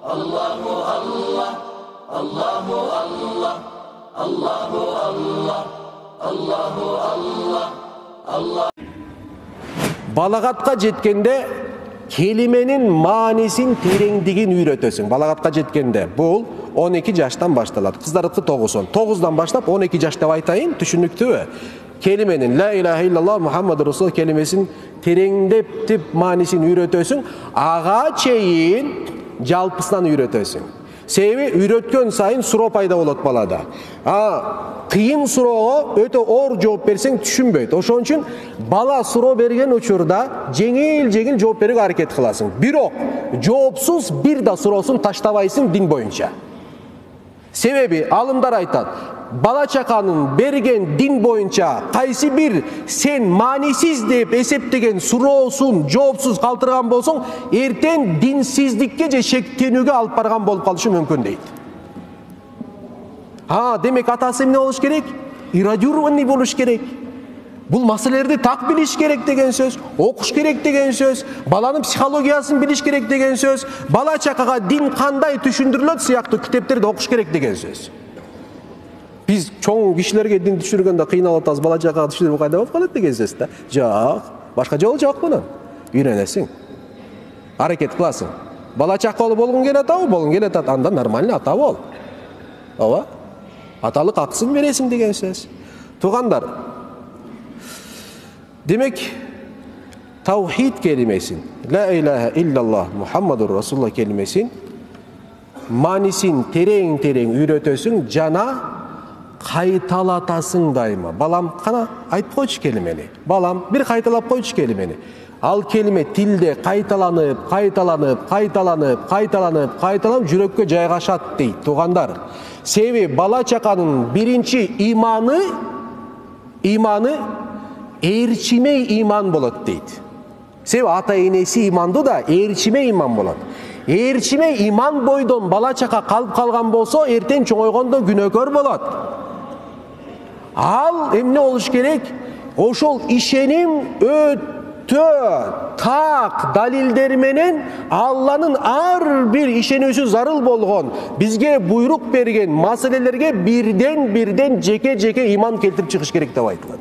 Allahu Allah, Allahu Allah, Allahu Allah, Allahu Allah, Allah. Балагатка жеткенде келименин маанисин тереңдигин үйрөтөсүң. Балагатка жеткенде бул 12 жаштан башталат. Кыздарыкы 9. 9дан баштап 12 жаш деп айтайын, түшүнүктүүбү? Келименин ла илаха иллаллах Мухаммаду Расул келимесин тереңдеп маанисин үйрөтөсүң. Ага чейин жалпысынан үйрөтөсүң. Себеби үйрөткөн сайын суроо пайда болот балада. Кыйын суроого өтө оор жооп берсең түшүнбөйт. Ошон үчүн бала суроо берген учурда жеңил жооп берүүгө аракет кыласың. Бирок жоопсуз бир да суроосун таштабайсың дин боюнча. Себеби алымдар айтат, бала чаканын берген дин боюнча кайсы бир сен маанисиз деп эсептеген суроосун жоопсуз калтырган болсоң, эртең динсиздикке же шектенүүгө алып барган болуп калышы мүмкүн дейт. Демек атасы эмне болуш керек? Иррадиированный болуш керек. Бул маселелерди так билиш керек деген сөз, окуш керек деген сөз, баланын психологиясын билиш керек деген сөз, бала чакага дин кандай түшүндүрүлөт сыяктуу китептерди окуш керек деген сөз. Биз чоң кишилерге дин түшүргөндө кыйналып атабыз, бала чакага түшүндүрүп кайда болуп калат деген сөз да. Жок, башка жолу жок мунун. Үйрөнөсүң. Аракет кыласың. Бала чака болгуң келет атабы, болгуң келет атат, анда нормальный ата бол. Ооба. Аталык акысын бересиң деген сөз. Туугандар, демек таухид келимесин, ла илаха иллаллах Мухаммаду Расулуллах келимесин маанисин терең үйрөтөсүң, жана кайталатасың дайыма. Балам, кана айтып койчу келимени. Балам, бир кайталап койчу келимени. Ал келиме тилде кайталанып, жүрөккө жайгашат дейт, туугандар. Себеби бала чаканын биринчи иманы ээрчимей иман болот дейт. Себеби ата энеси имандуу да, ээрчимей иман болот. Ээрчимей иман бойдон бала чака калып калган болсо, эртең чоңойгондо күнөөкөр болот. Ал эмне болуш керек? Ошол ишеним так далилдер менен Алланын ар бир ишенүүсү зарыл болгон, бизге буйрук берген маселелерге бирден жеке иман келтирип чыгыш керек деп айтылат.